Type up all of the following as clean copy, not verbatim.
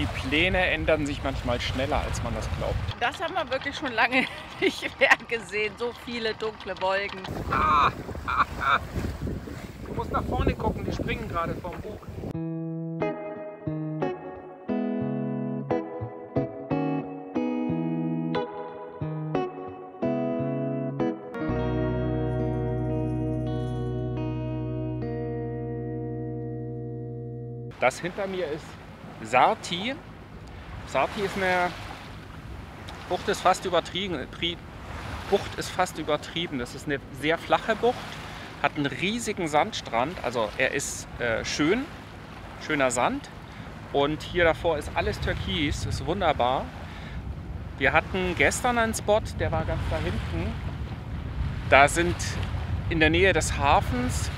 Die Pläne ändern sich manchmal schneller, als man das glaubt. Das haben wir wirklich schon lange nicht mehr gesehen. So viele dunkle Wolken. Du musst nach vorne gucken, die springen gerade vom Bug. Das hinter mir ist Sarti. Sarti ist eine Bucht, ist fast übertrieben. Bucht ist fast übertrieben. Das ist eine sehr flache Bucht, hat einen riesigen Sandstrand. Also er ist schöner Sand. Und hier davor ist alles türkis, ist wunderbar. Wir hatten gestern einen Spot, der war ganz da hinten. Da sind in der Nähe des Hafens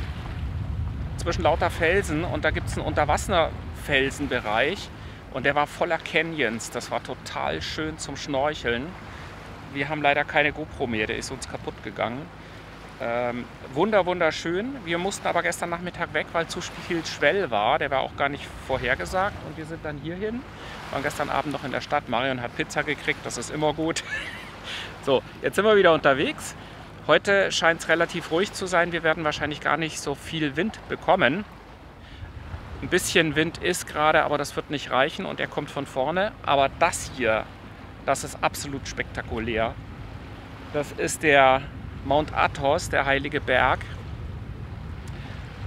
zwischen lauter Felsen und da gibt es einen Unterwasserfelsenbereich und der war voller Canyons. Das war total schön zum Schnorcheln. Wir haben leider keine GoPro mehr, der ist uns kaputt gegangen. Wunderschön. Wir mussten aber gestern Nachmittag weg, weil zu viel Schwell war. Der war auch gar nicht vorhergesagt und wir sind dann hierhin. Waren gestern Abend noch in der Stadt. Marion hat Pizza gekriegt, das ist immer gut. So, jetzt sind wir wieder unterwegs. Heute scheint es relativ ruhig zu sein. Wir werden wahrscheinlich gar nicht so viel Wind bekommen. Ein bisschen Wind ist gerade, aber das wird nicht reichen und er kommt von vorne. Aber das hier, das ist absolut spektakulär. Das ist der Mount Athos, der heilige Berg,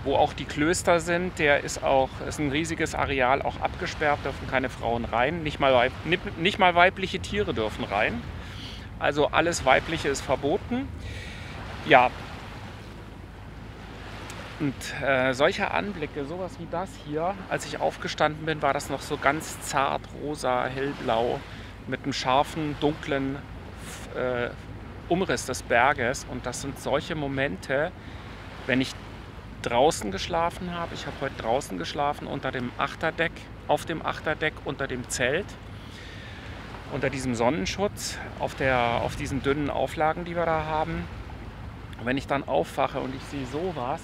wo auch die Klöster sind. Der ist ein riesiges Areal, auch abgesperrt, dürfen keine Frauen rein. Nicht mal weibliche Tiere dürfen rein. Also alles Weibliche ist verboten. Ja, und solche Anblicke, sowas wie das hier, als ich aufgestanden bin, war das noch so ganz zart, rosa, hellblau, mit einem scharfen, dunklen Umriss des Berges. Und das sind solche Momente, wenn ich draußen geschlafen habe. Ich habe heute draußen geschlafen unter dem Achterdeck, auf dem Achterdeck, unter dem Zelt. Unter diesem Sonnenschutz, auf diesen dünnen Auflagen, die wir da haben. Und wenn ich dann aufwache und ich sehe sowas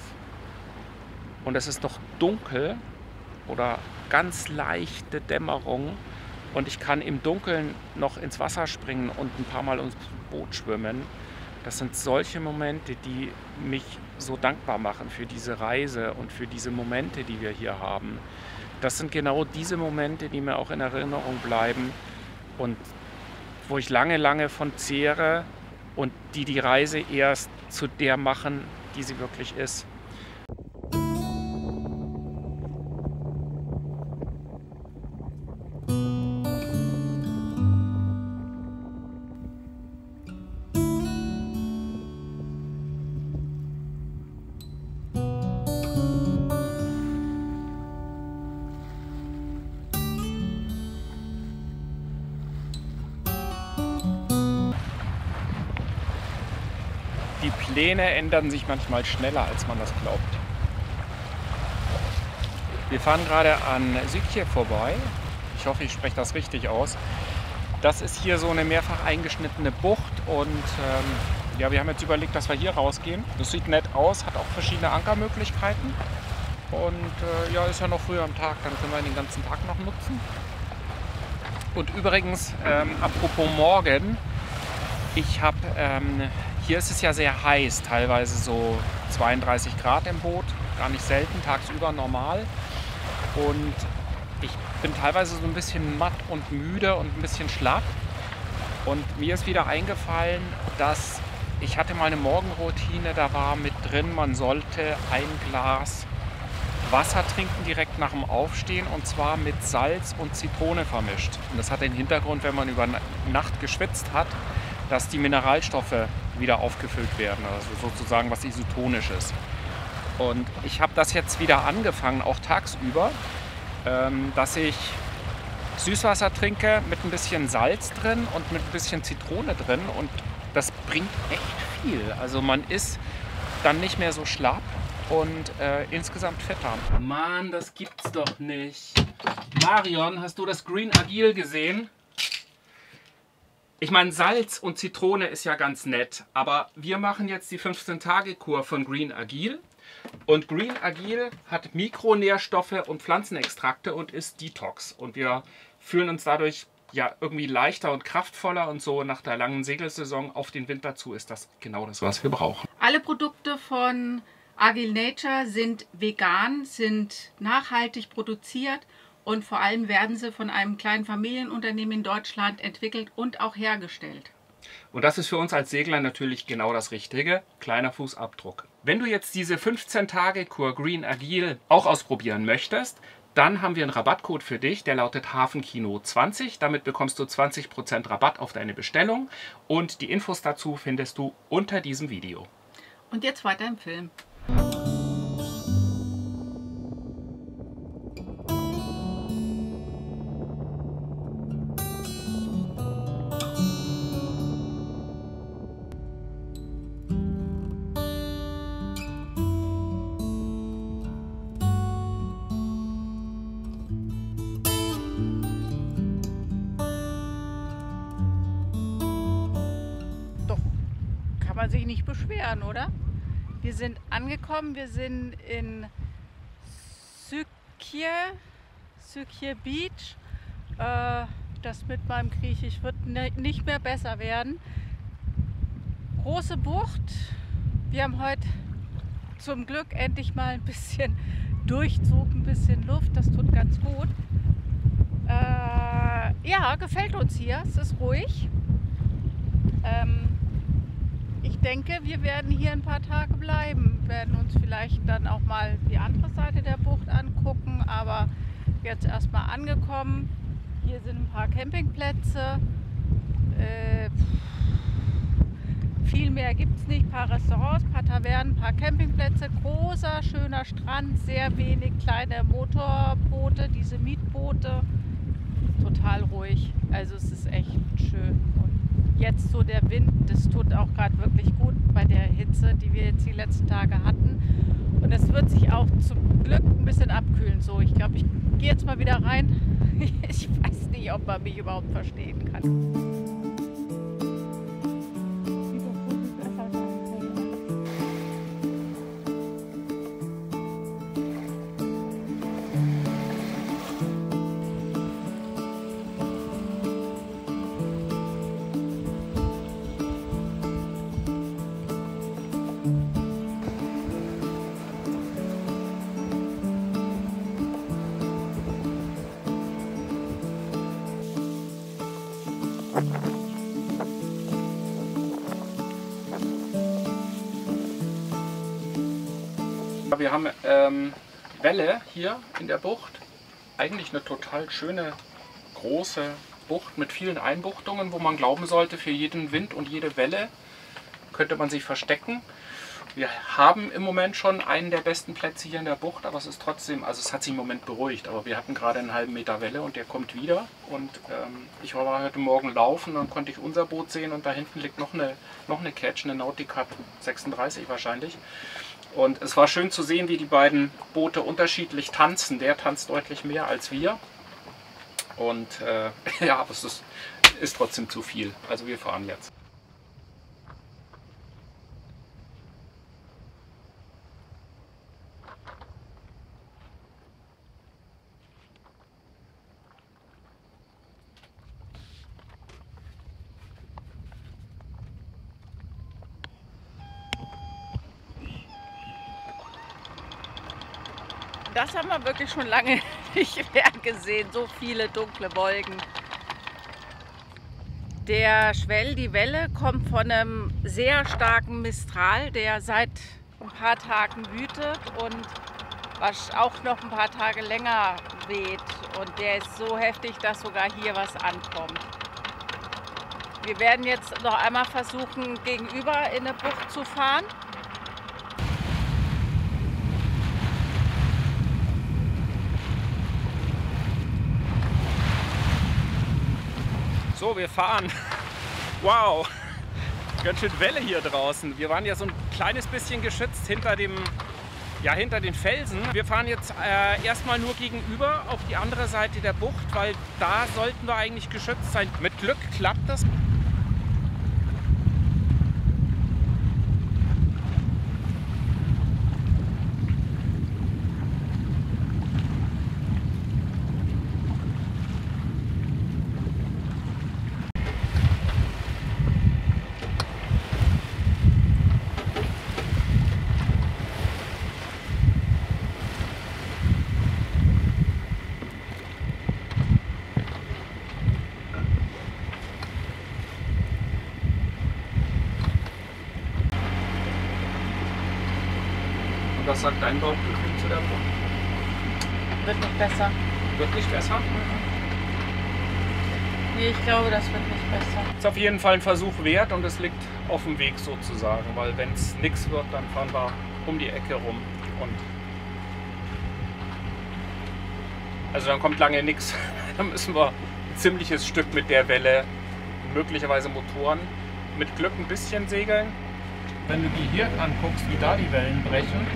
und es ist noch dunkel oder ganz leichte Dämmerung und ich kann im Dunkeln noch ins Wasser springen und ein paar Mal ins Boot schwimmen, das sind solche Momente, die mich so dankbar machen für diese Reise und für diese Momente, die wir hier haben. Das sind genau diese Momente, die mir auch in Erinnerung bleiben. Und wo ich lange von zehre und die Reise erst zu der machen, die sie wirklich ist. Die Pläne ändern sich manchmal schneller, als man das glaubt. Wir fahren gerade an Sykje vorbei. Ich hoffe, ich spreche das richtig aus. Das ist hier so eine mehrfach eingeschnittene Bucht und ja, wir haben jetzt überlegt, dass wir hier rausgehen. Das sieht nett aus, hat auch verschiedene Ankermöglichkeiten und ja, ist ja noch früh am Tag, dann können wir den ganzen Tag noch nutzen. Und übrigens, apropos morgen, hier ist es ja sehr heiß, teilweise so 32 Grad im Boot, gar nicht selten, tagsüber normal. Und ich bin teilweise so ein bisschen matt und müde und ein bisschen schlapp. Und mir ist wieder eingefallen, dass ich hatte mal eine Morgenroutine, da war mit drin, man sollte ein Glas Wasser trinken direkt nach dem Aufstehen und zwar mit Salz und Zitrone vermischt. Und das hat den Hintergrund, wenn man über Nacht geschwitzt hat, dass die Mineralstoffe wieder aufgefüllt werden, also sozusagen was Isotonisches. Und ich habe das jetzt wieder angefangen, auch tagsüber, dass ich Süßwasser trinke mit ein bisschen Salz drin und mit ein bisschen Zitrone drin und das bringt echt viel. Also man ist dann nicht mehr so schlapp und insgesamt fitter. Mann, das gibt's doch nicht. Marion, hast du das Green Agile gesehen? Ich meine, Salz und Zitrone ist ja ganz nett, aber wir machen jetzt die 15-Tage-Kur von Green Agile. Und Green Agile hat Mikronährstoffe und Pflanzenextrakte und ist Detox. Und wir fühlen uns dadurch ja irgendwie leichter und kraftvoller und so nach der langen Segelsaison auf den Winter zu ist das genau das, was wir brauchen. Alle Produkte von Agile Nature sind vegan, sind nachhaltig produziert und vor allem werden sie von einem kleinen Familienunternehmen in Deutschland entwickelt und auch hergestellt. Und das ist für uns als Segler natürlich genau das Richtige. Kleiner Fußabdruck. Wenn du jetzt diese 15-Tage-Kur Green Agile auch ausprobieren möchtest, dann haben wir einen Rabattcode für dich, der lautet Hafenkino20. Damit bekommst du 20% Rabatt auf deine Bestellung und die Infos dazu findest du unter diesem Video. Und jetzt weiter im Film. Doch, kann man sich nicht beschweren, oder? Wir sind angekommen, wir sind in Sykje Beach. Das mit meinem Griechisch wird nicht mehr besser werden. Große Bucht. Wir haben heute zum Glück endlich mal ein bisschen Durchzug, ein bisschen Luft. Das tut ganz gut. Ja, gefällt uns hier. Es ist ruhig. Ich denke, wir werden hier ein paar Tage bleiben, werden uns vielleicht dann auch mal die andere Seite der Bucht angucken, aber jetzt erstmal angekommen. Hier sind ein paar Campingplätze, viel mehr gibt es nicht, ein paar Restaurants, ein paar Tavernen, ein paar Campingplätze, großer, schöner Strand, sehr wenig kleine Motorboote, diese Mietboote, total ruhig, also es ist echt schön. Jetzt so der Wind, das tut auch gerade wirklich gut bei der Hitze, die wir jetzt die letzten Tage hatten. Und es wird sich auch zum Glück ein bisschen abkühlen. So, ich glaube, ich gehe jetzt mal wieder rein. Ich weiß nicht, ob man mich überhaupt verstehen kann. Wir haben Welle hier in der Bucht. Eigentlich eine total schöne, große Bucht mit vielen Einbuchtungen, wo man glauben sollte, für jeden Wind und jede Welle könnte man sich verstecken. Wir haben im Moment schon einen der besten Plätze hier in der Bucht, aber es ist trotzdem, also es hat sich im Moment beruhigt, aber wir hatten gerade einen halben Meter Welle und der kommt wieder. Und ich war heute Morgen laufen, dann konnte ich unser Boot sehen und da hinten liegt noch eine Catch, eine Nautica 36 wahrscheinlich. Und es war schön zu sehen, wie die beiden Boote unterschiedlich tanzen. Der tanzt deutlich mehr als wir. Und ja, aber es ist trotzdem zu viel. Also wir fahren jetzt. Das haben wir wirklich schon lange nicht mehr gesehen, so viele dunkle Wolken. Die Welle kommt von einem sehr starken Mistral, der seit ein paar Tagen wütet und was auch noch ein paar Tage länger weht. Und der ist so heftig, dass sogar hier was ankommt. Wir werden jetzt noch einmal versuchen, gegenüber in eine Bucht zu fahren. So, wir fahren. Wow, ganz schön Welle hier draußen. Wir waren ja so ein kleines bisschen geschützt hinter den Felsen. Wir fahren jetzt erstmal nur gegenüber auf die andere Seite der Bucht, weil da sollten wir eigentlich geschützt sein. Mit Glück klappt das. Was sagt dein Bauchgefühl zu der Bucht? Wird nicht besser. Wird nicht besser? Nee, ich glaube, das wird nicht besser. Ist auf jeden Fall ein Versuch wert und es liegt auf dem Weg sozusagen, weil wenn es nichts wird, dann fahren wir um die Ecke rum und also dann kommt lange nichts. Dann müssen wir ein ziemliches Stück mit der Welle, möglicherweise Motoren, mit Glück ein bisschen segeln. Wenn du dir hier anguckst, wie da die Wellen brechen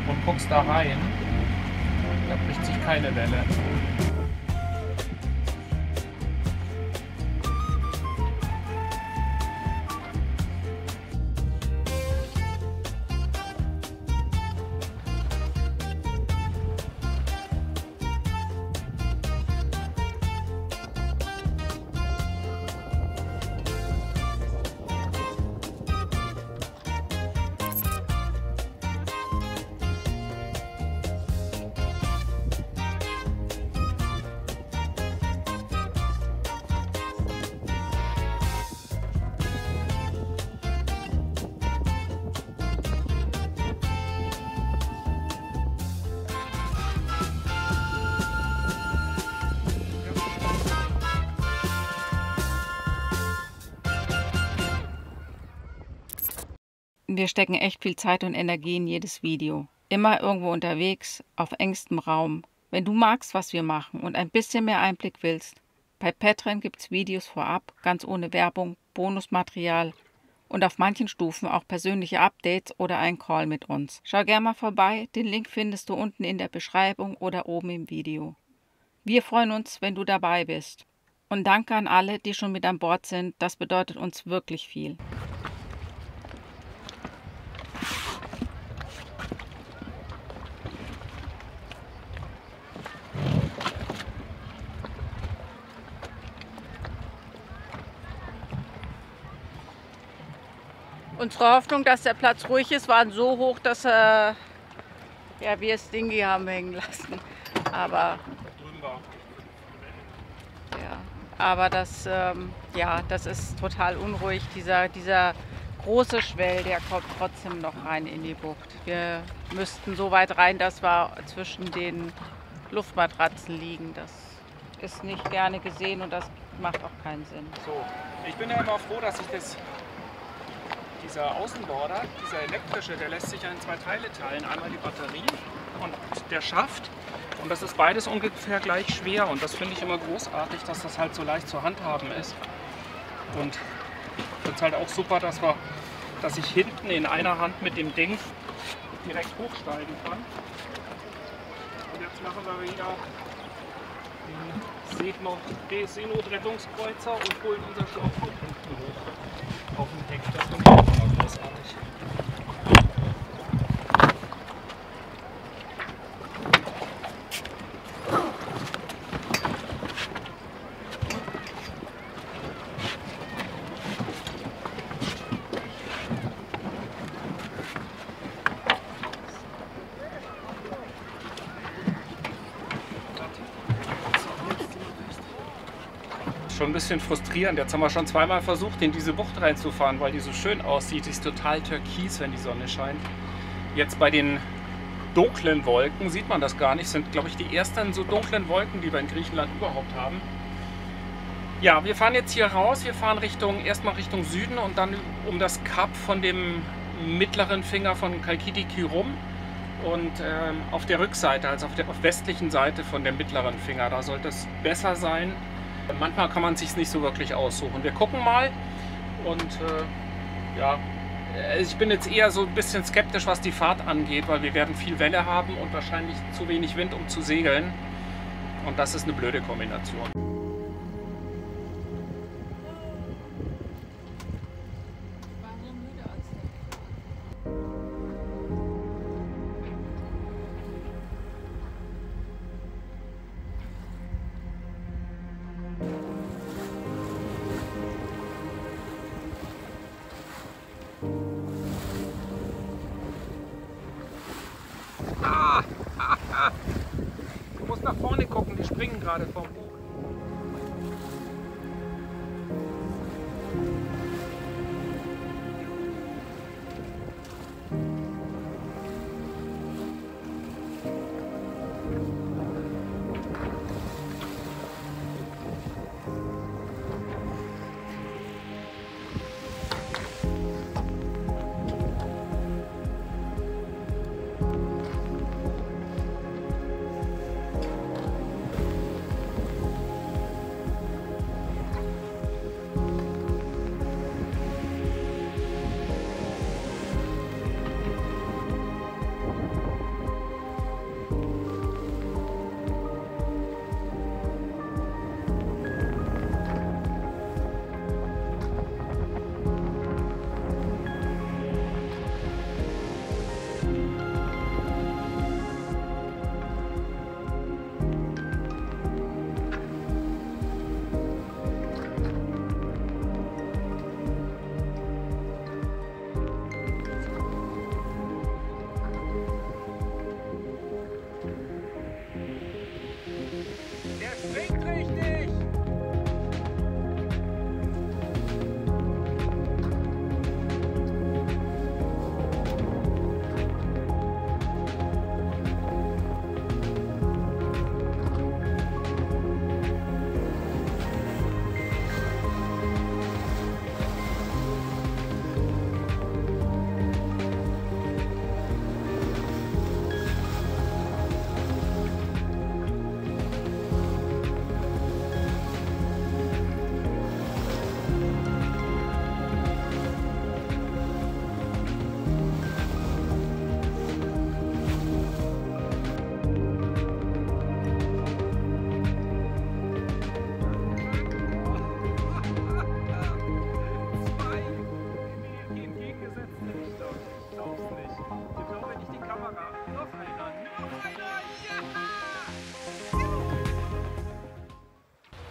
und guckst da rein, da bricht sich keine Welle. Wir stecken echt viel Zeit und Energie in jedes Video. Immer irgendwo unterwegs, auf engstem Raum. Wenn du magst, was wir machen und ein bisschen mehr Einblick willst, bei Patreon gibt es Videos vorab, ganz ohne Werbung, Bonusmaterial und auf manchen Stufen auch persönliche Updates oder ein Call mit uns. Schau gerne mal vorbei, den Link findest du unten in der Beschreibung oder oben im Video. Wir freuen uns, wenn du dabei bist. Und danke an alle, die schon mit an Bord sind, das bedeutet uns wirklich viel. Unsere Hoffnung, dass der Platz ruhig ist, waren so hoch, dass wir es Dingi haben hängen lassen. Aber, das ist total unruhig. Dieser große Schwell, der kommt trotzdem noch rein in die Bucht. Wir müssten so weit rein, dass wir zwischen den Luftmatratzen liegen. Das ist nicht gerne gesehen und das macht auch keinen Sinn. So, ich bin ja immer froh, dass ich dieser Außenborder, dieser elektrische, der lässt sich ja in zwei Teile teilen. Einmal die Batterie und der Schaft. Und das ist beides ungefähr gleich schwer. Und das finde ich immer großartig, dass das halt so leicht zu handhaben ist. Und ich finde es halt auch super, dass ich hinten in einer Hand mit dem Ding direkt hochsteigen kann. Und jetzt machen wir wieder den Seenotrettungskreuzer und holen unser Schlauchboot hinten hoch auf dem Heck. Das finde ich auch immer großartig. Schon ein bisschen frustrierend. Jetzt haben wir schon zweimal versucht, in diese Bucht reinzufahren, weil die so schön aussieht. Die ist total türkis, wenn die Sonne scheint. Jetzt bei den dunklen Wolken sieht man das gar nicht. Sind, glaube ich, die ersten so dunklen Wolken, die wir in Griechenland überhaupt haben. Ja, wir fahren jetzt hier raus. Wir fahren erstmal Richtung Süden und dann um das Kap von dem mittleren Finger von Kalkidiki rum. Und auf der Rückseite, also auf der westlichen Seite von dem mittleren Finger, da sollte es besser sein. Manchmal kann man es sich nicht so wirklich aussuchen. Wir gucken mal und ich bin jetzt eher so ein bisschen skeptisch, was die Fahrt angeht, weil wir werden viel Welle haben und wahrscheinlich zu wenig Wind, um zu segeln. Und das ist eine blöde Kombination. Du musst nach vorne gucken, die springen gerade vom Buch.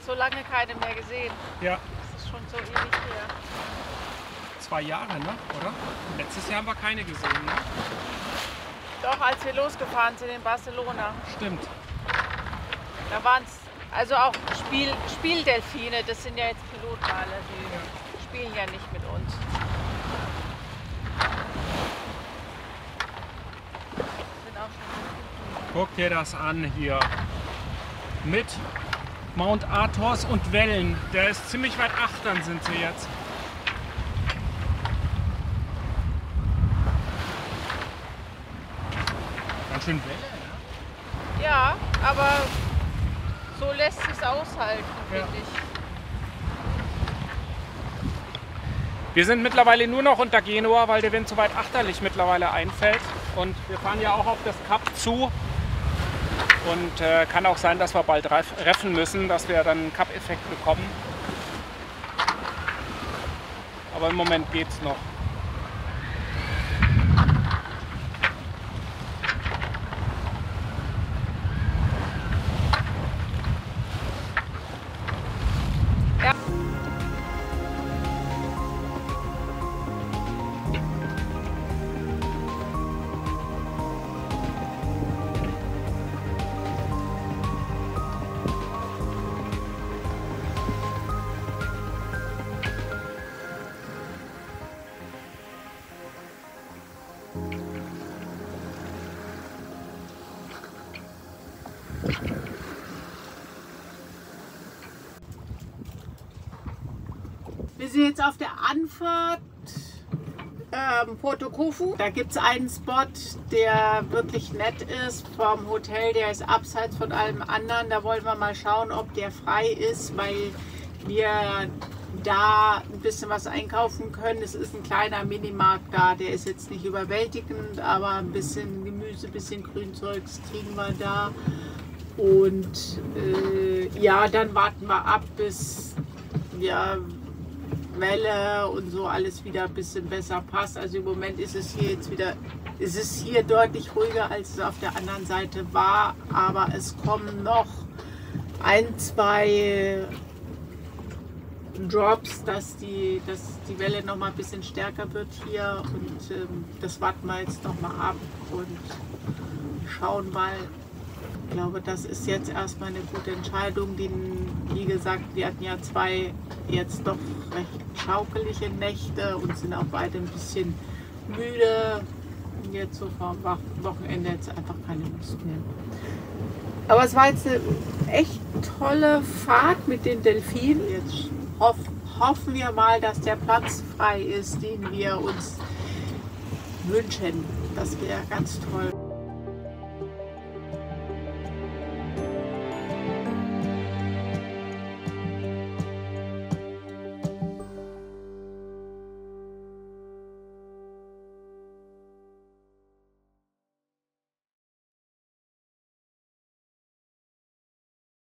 so lange keine mehr gesehen. Ja. Das ist schon so ewig her. 2 Jahre, ne? Oder? Letztes Jahr haben wir keine gesehen, ne? Doch, als wir losgefahren sind in Barcelona. Stimmt. Da waren es also auch Spieldelfine. Das sind ja jetzt Pilotwale. Die spielen ja nicht mit uns. Sind auch schon Guck dir das an hier. Mit Mount Athos und Wellen. Der ist ziemlich weit achtern sind sie jetzt. Ganz schön Welle, ne? Ja, aber so lässt sich's aushalten, Ja. finde ich. Wir sind mittlerweile nur noch unter Genua, weil der Wind so weit achterlich mittlerweile einfällt. Und wir fahren ja auch auf das Kap zu. Und kann auch sein, dass wir bald reffen müssen, dass wir dann einen Kap-Effekt bekommen. Aber im Moment geht's noch. Ja. Wir sind jetzt auf der Anfahrt Porto Kofu. Da gibt es einen Spot, der wirklich nett ist vom Hotel. Der ist abseits von allem anderen. Da wollen wir mal schauen, ob der frei ist, weil wir da ein bisschen was einkaufen können. Es ist ein kleiner Minimarkt da. Der ist jetzt nicht überwältigend, aber ein bisschen Gemüse, ein bisschen Grünzeugs kriegen wir da. Und ja, dann warten wir ab, bis ja, Welle und so alles wieder ein bisschen besser passt. Also im Moment ist es hier jetzt wieder, ist es hier deutlich ruhiger, als es auf der anderen Seite war, aber es kommen noch 1, 2 Drops, dass die Welle noch mal ein bisschen stärker wird hier und das warten wir jetzt noch mal ab und schauen mal. Ich glaube, das ist jetzt erstmal eine gute Entscheidung. Wie gesagt, wir hatten ja 2 jetzt doch recht schaukelige Nächte und sind auch beide ein bisschen müde. Und jetzt so vor dem Wochenende jetzt einfach keine Lust mehr. Aber es war jetzt eine echt tolle Fahrt mit den Delfinen. Jetzt hoffen wir mal, dass der Platz frei ist, den wir uns wünschen. Das wäre ganz toll.